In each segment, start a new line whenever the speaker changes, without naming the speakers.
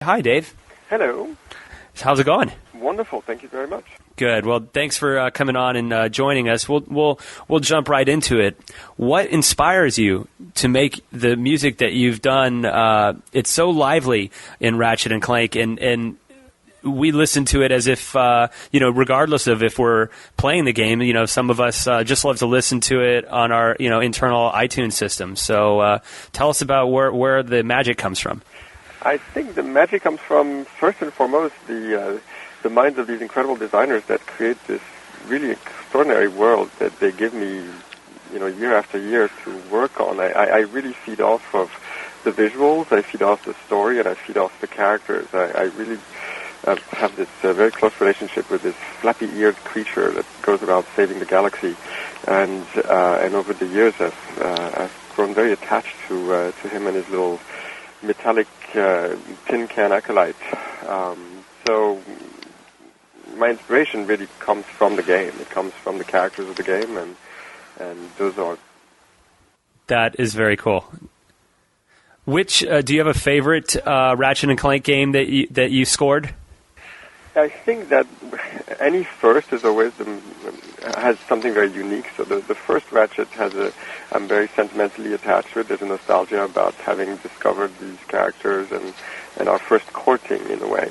Hi, Dave.
Hello.
How's it going?
Wonderful. Thank you very much.
Good. Well, thanks for coming on and joining us. We'll jump right into it. What inspires you to make the music that you've done? It's so lively in Ratchet and Clank, and we listen to it as if regardless of if we're playing the game. Some of us just love to listen to it on our internal iTunes system. So tell us about where the magic comes from.
I think the magic comes from, first and foremost, the minds of these incredible designers that create this really extraordinary world that they give me, year after year to work on. I really feed off of the visuals, I feed off the story, and I feed off the characters. I really have this very close relationship with this flappy-eared creature that goes around saving the galaxy, and over the years I've grown very attached to him and his little metallic tin can acolyte. So my inspiration really comes from the game. It comes from the characters of the game, and those are.
That is very cool. Which do you have a favorite Ratchet and Clank game that you scored?
I think that any first is always has something very unique. So the first Ratchet I'm very sentimentally attached to it. There's a nostalgia about having discovered these characters and our first courting in a way.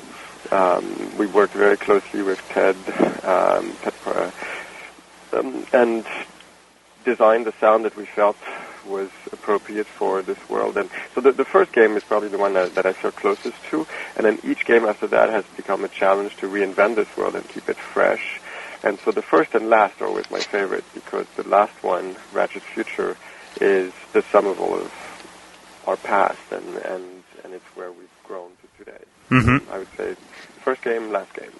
We worked very closely with Ted and designed the sound that we felt was appropriate for this world. And so the first game is probably the one that I feel closest to, and then each game after that has become a challenge to reinvent this world and keep it fresh. And so the first and last are always my favorite, because the last one, Ratchet's Future, is the sum of all of our past, and it's where we've grown to today.
Mm-hmm.
I would say first game, last game.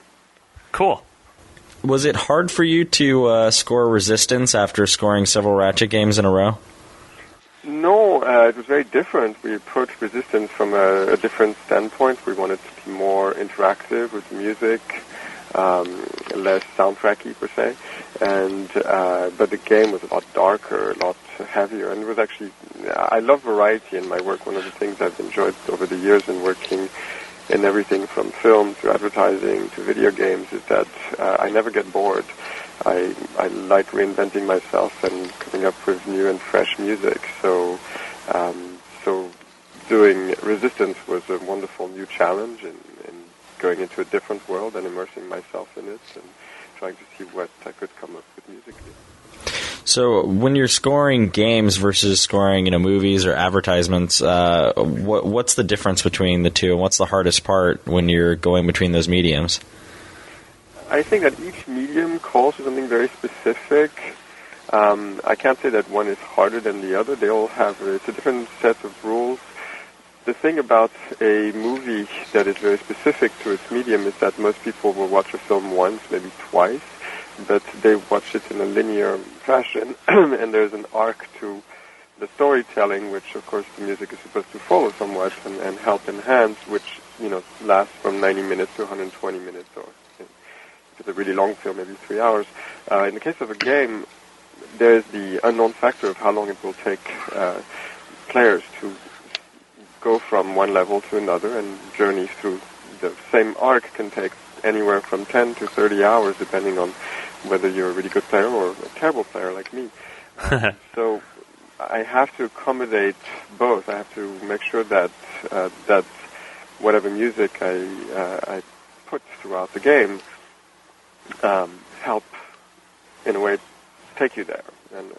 Cool.
Was it hard for you to score Resistance after scoring several Ratchet games in a row?
No, it was very different. We approached Resistance from a different standpoint. We wanted to be more interactive with music, less soundtracky per se, but the game was a lot darker, a lot heavier, and it was actually, I love variety in my work. One of the things I've enjoyed over the years in working in everything from film to advertising to video games is that I never get bored. I like reinventing myself and coming up with new and fresh music. So doing Resistance was a wonderful new challenge in going into a different world and immersing myself in it and trying to see what I could come up with musically.
So when you're scoring games versus scoring, movies or advertisements, what's the difference between the two, and what's the hardest part when you're going between those mediums?
I think that each medium calls for something very specific. I can't say that one is harder than the other. They all have it's a different set of rules. The thing about a movie that is very specific to its medium is that most people will watch a film once, maybe twice, but they watch it in a linear fashion, and there's an arc to the storytelling, which of course the music is supposed to follow somewhat and help enhance, which lasts from 90 minutes to 120 minutes, or if it's a really long film, maybe 3 hours. In the case of a game, there's the unknown factor of how long it will take players to go from one level to another, and journey through the same arc can take anywhere from 10 to 30 hours, depending on whether you're a really good player or a terrible player like me. So I have to accommodate both. I have to make sure that that whatever music I put throughout the game help, in a way, take you there and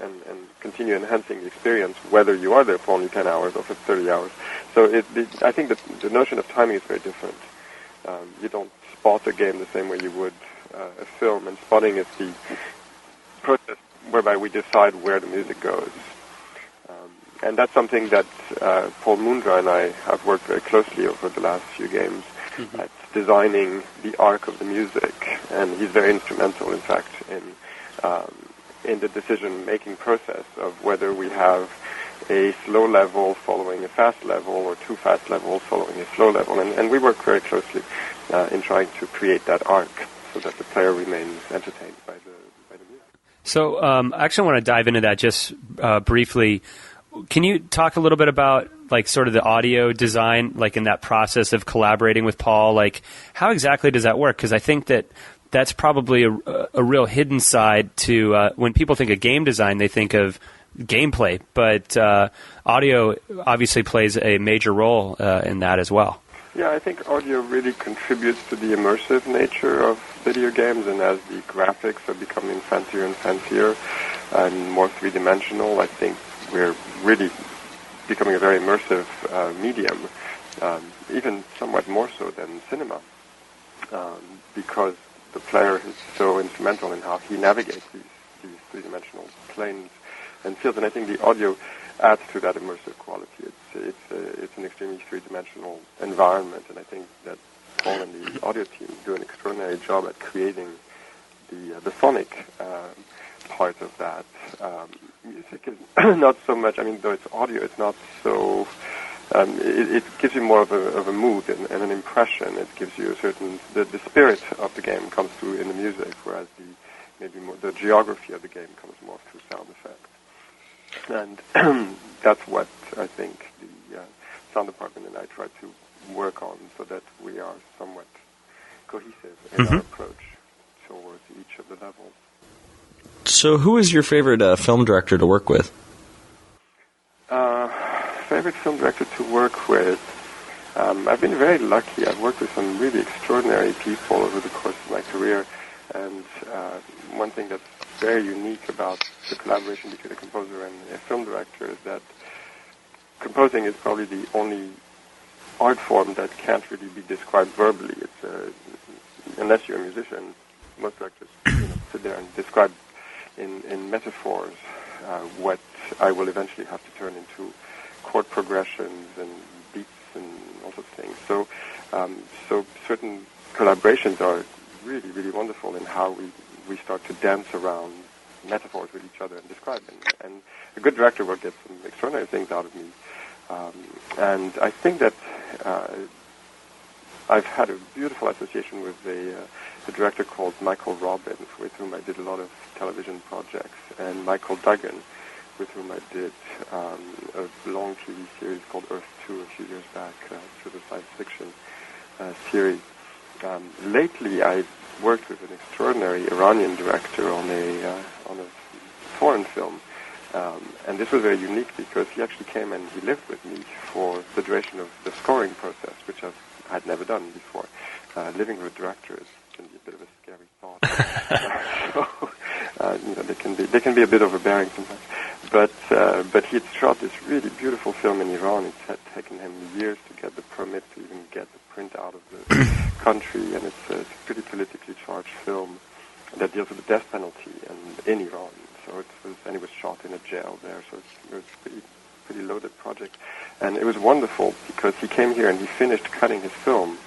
continue enhancing the experience, whether you are there for only 10 hours or for 30 hours. So I think that the notion of timing is very different. You don't spot a game the same way you would a film, and spotting is the process whereby we decide where the music goes. And that's something that Paul Mundra and I have worked very closely over the last few games at designing the arc of the music, and he's very instrumental, in fact, in the decision-making process of whether we have a slow level following a fast level or two fast levels following a slow level. And we work very closely in trying to create that arc so that the player remains entertained by the music.
So I actually want to dive into that just briefly. Can you talk a little bit about, like sort of the audio design, like in that process of collaborating with Paul? Like, how exactly does that work? Because I think that's probably a real hidden side to when people think of game design, they think of gameplay, but audio obviously plays a major role in that as well.
Yeah, I think audio really contributes to the immersive nature of video games, and as the graphics are becoming fancier and fancier and more three-dimensional, I think we're really becoming a very immersive medium, even somewhat more so than cinema, because the player is so instrumental in how he navigates these three-dimensional planes and fields, and I think the audio adds to that immersive quality. It's an extremely three-dimensional environment, and I think that Paul and the audio team do an extraordinary job at creating the sonic part of that. Music is not so much. I mean, though it's audio, it's not so. It gives you more of a mood and an impression. It gives you a certain the spirit of the game comes through in the music, whereas the geography of the game comes more through sound effects. And that's what I think the sound department and I try to work on, so that we are somewhat cohesive in our approach towards each of the levels.
So who is your favorite film director to work with?
Favorite film director to work with? I've been very lucky. I've worked with some really extraordinary people over the course of my career, and one thing that's very unique about the collaboration between a composer and a film director is that composing is probably the only art form that can't really be described verbally. It's unless you're a musician, most directors sit there and describe in metaphors what I will eventually have to turn into chord progressions and beats and all sorts of things. So certain collaborations are really, really wonderful in how we start to dance around metaphors with each other and describe them. And a good director will get some extraordinary things out of me. And I think that I've had a beautiful association with a director called Michael Robbins, with whom I did a lot of television projects, and Michael Duggan, with whom I did a long TV series called Earth 2 a few years back, through the science fiction series. Lately, I worked with an extraordinary Iranian director on a foreign film, and this was very unique because he actually came and he lived with me for the duration of the scoring process, which I'd never done before. Living with a director can be a bit of a scary thought. They can be a bit overbearing sometimes. But he had shot this really beautiful film in Iran. It had taken him years to get the permit to even get the print out of the country, and it's a pretty politically charged film that deals with the death penalty in Iran. So it was shot in a jail there. So it was pretty loaded project, and it was wonderful because he came here and he finished cutting his film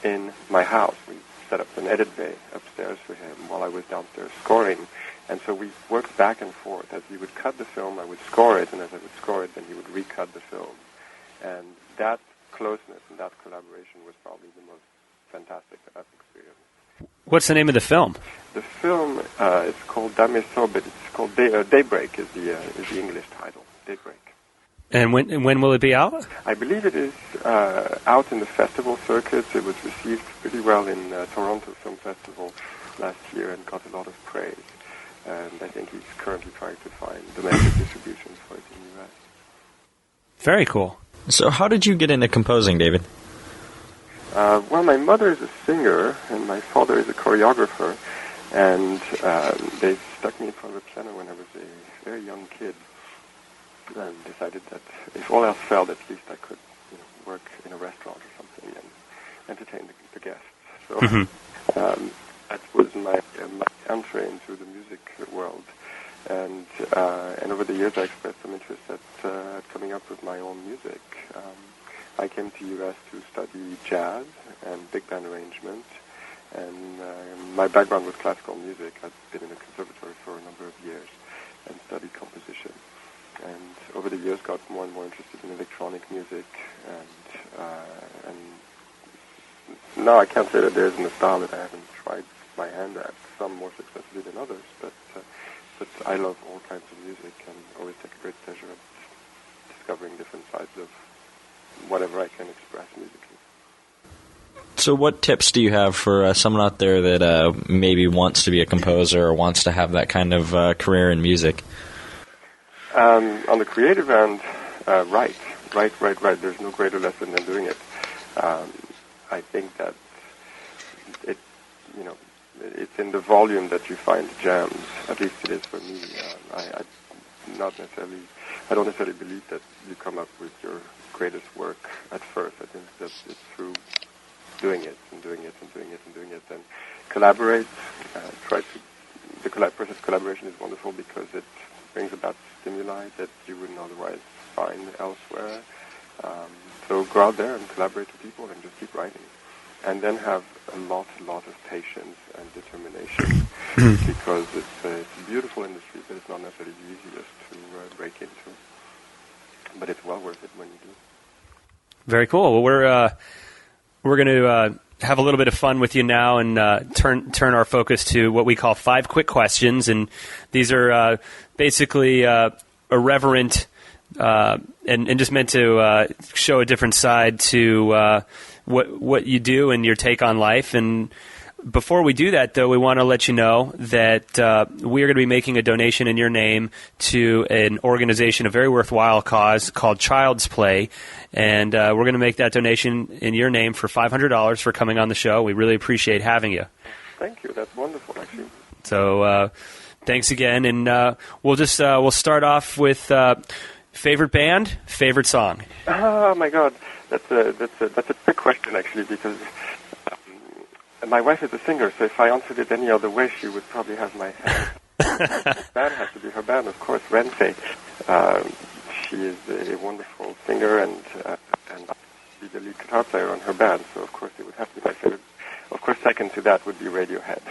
in my house. We set up an edit bay upstairs for him while I was downstairs scoring. And so we worked back and forth. As he would cut the film, I would score it, and as I would score it, then he would recut the film. And that closeness and that collaboration was probably the most fantastic that I've experienced.
What's the name of the film?
The film is called Dame Sobet. It's called Daybreak is the English title. Daybreak.
And when will it be out?
I believe it is out in the festival circuits. It was received pretty well in Toronto Film Festival last year and got a lot of praise. And I think he's currently trying to find domestic distributions for it in the U.S.
Very cool.
So how did you get into composing, David?
Well, my mother is a singer, and my father is a choreographer, and they stuck me in front of a piano when I was a very young kid, and decided that if all else failed, at least I could work in a restaurant or something and entertain the guests. So that was my entree into the music world, and over the years I expressed some interest at coming up with my own music. I came to U.S. to study jazz and big band arrangement, and my background was classical music. I've been in a conservatory for a number of years and studied composition. And over the years got more and more interested in electronic music, and now I can't say that there isn't a style that I haven't tried my hand at, some more successfully than others, but I love all kinds of music and always take a great pleasure at discovering different sides of
whatever I can express musically.
So what tips do you have for someone out there that maybe wants to be a composer or wants to have that kind of career in music?
On the creative end, write. There's no greater lesson than doing it. I think that it's in the volume that you find gems. At least it is for me. I don't necessarily believe that you come up with your greatest work at first. I think that it's through doing it and doing it and doing it and doing it, and collaborate. The process of collaboration is wonderful because it brings about stimuli that you wouldn't otherwise find elsewhere. So go out there and collaborate with people and just keep writing. And then have a lot of patience and determination because it's a beautiful industry, but it's not necessarily the easiest to break into. But it's well worth it when you do.
Very cool. Well, we're going to have a little bit of fun with you now and turn our focus to what we call 5 quick questions. And these are basically irreverent and just meant to show a different side to what you do and your take on life. And before we do that, though, we want to let you know that we are going to be making a donation in your name to an organization, a very worthwhile cause called Child's Play. And we're going to make that donation in your name for $500 for coming on the show. We really appreciate having you.
Thank you. That's wonderful, actually.
So thanks again. And we'll start off with favorite band, favorite song.
Oh, my God. That's a trick question, actually, because my wife is a singer, so if I answered it any other way, she would probably have my hand. Band has to be her band, of course, Renfe. She is a wonderful singer, and be the lead guitar player on her band, so of course it would have to be my favorite. Of course, second to that would be Radiohead.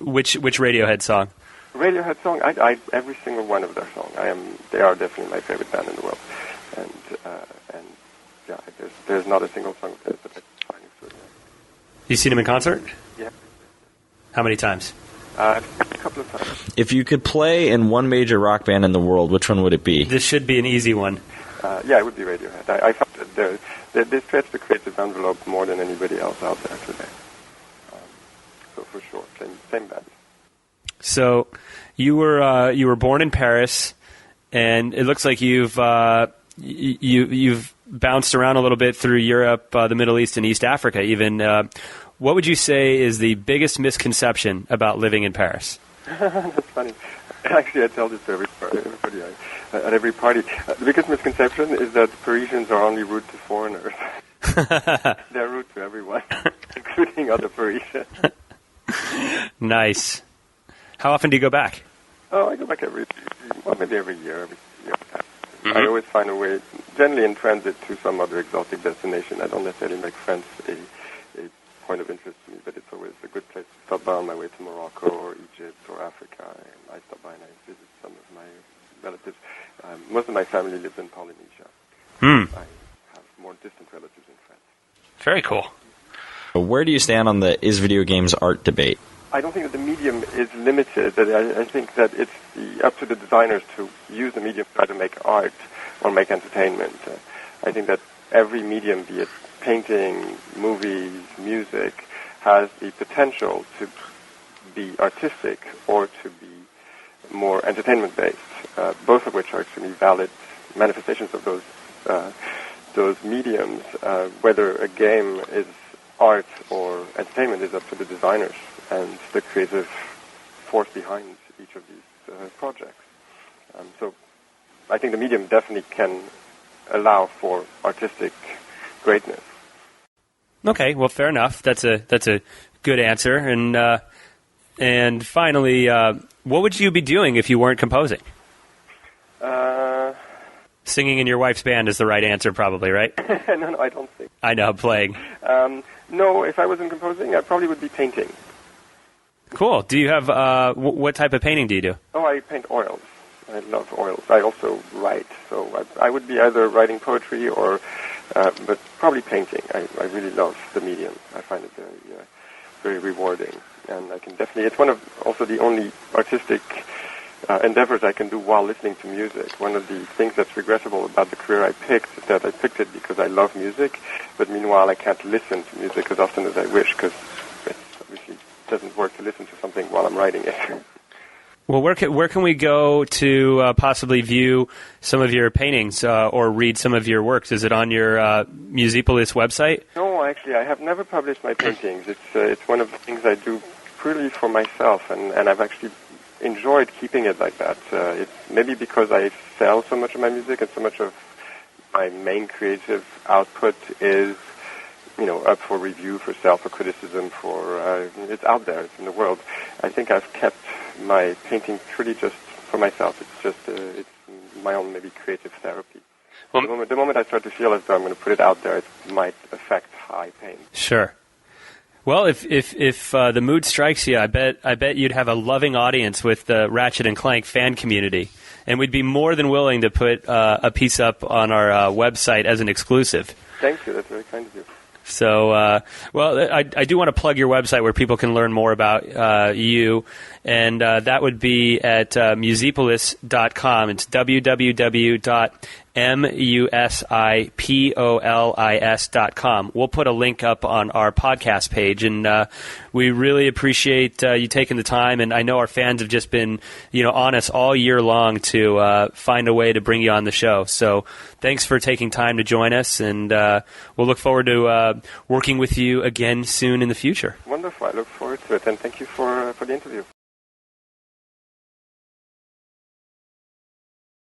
Which Radiohead song?
Radiohead song, I every single one of their songs. They are definitely my favorite band in the world, and yeah, there's not a single song of theirs that I find extraordinary.
You seen him in concert?
Yeah.
How many times?
A couple of times.
If you could play in one major rock band in the world, which one would it be?
This should be an easy one.
Yeah, it would be Radiohead. I found that they stretch the creative envelope more than anybody else out there today. So for sure, same band.
So you were born in Paris, and it looks like you've bounced around a little bit through Europe, the Middle East, and East Africa even. What would you say is the biggest misconception about living in Paris?
That's funny. Actually, I tell this to everybody at every party. The biggest misconception is that Parisians are only rude to foreigners. They're rude to everyone, including other Parisians.
Nice. How often do you go back?
Oh, I go back maybe every year. Mm-hmm. I always find a way, generally in transit, to some other exotic destination. I don't necessarily make France a point of interest to me, but it's always a good place to stop by on my way to Morocco or Egypt or Africa. And I stop by and I visit some of my relatives. Most of my family lives in Polynesia. I have more distant relatives in France.
Very cool.
Where do you stand on the is video games art debate?
I don't think that the medium is limited. I think that it's up to the designers to use the medium to try to make art or make entertainment. I think that every medium, be it painting, movies, music, has the potential to be artistic or to be more entertainment-based, both of which are extremely valid manifestations of those mediums. Whether a game is art or entertainment is up to the designers and the creative force behind each of these projects. So I think the medium definitely can allow for artistic greatness.
Okay, well, fair enough. That's a good answer. And finally, what would you be doing if you weren't composing? Singing in your wife's band is the right answer, probably, right?
No, I don't think.
I know, playing.
No, if I wasn't composing, I probably would be painting.
Cool. Do you have what type of painting do you do?
Oh, I paint oils. I love oils. I also write, so I would be either writing poetry or, but probably painting. I really love the medium. I find it very rewarding, and I can definitely. It's one of also the only artistic endeavors I can do while listening to music. One of the things that's regrettable about the career I picked is that I picked it because I love music, but meanwhile I can't listen to music as often as I wish because it obviously doesn't work to listen to something while I'm writing it.
Well, where can we go to possibly view some of your paintings or read some of your works? Is it on your Musipolis website?
No, actually, I have never published my paintings. It's one of the things I do purely for myself, and I've actually enjoyed keeping it like that. It's maybe because I sell so much of my music and so much of my main creative output is, up for review, for sale, for criticism, it's out there, it's in the world. I think I've kept my painting pretty just for myself. It's just, it's my own maybe creative therapy. Well, the moment I start to feel as though I'm going to put it out there, it might affect how I paint.
Sure. Well, if the mood strikes you, I bet you'd have a loving audience with the Ratchet and Clank fan community, and we'd be more than willing to put a piece up on our website as an exclusive.
Thank you. That's very kind of you.
So, I do want to plug your website where people can learn more about you, and that would be at musipolis.com. It's www.musipolis.com. We'll put a link up on our podcast page, and we really appreciate you taking the time, and I know our fans have just been on us all year long to find a way to bring you on the show. So thanks for taking time to join us, and we'll look forward to working with you again soon in the future.
Wonderful. I look forward to it, and thank you for the interview.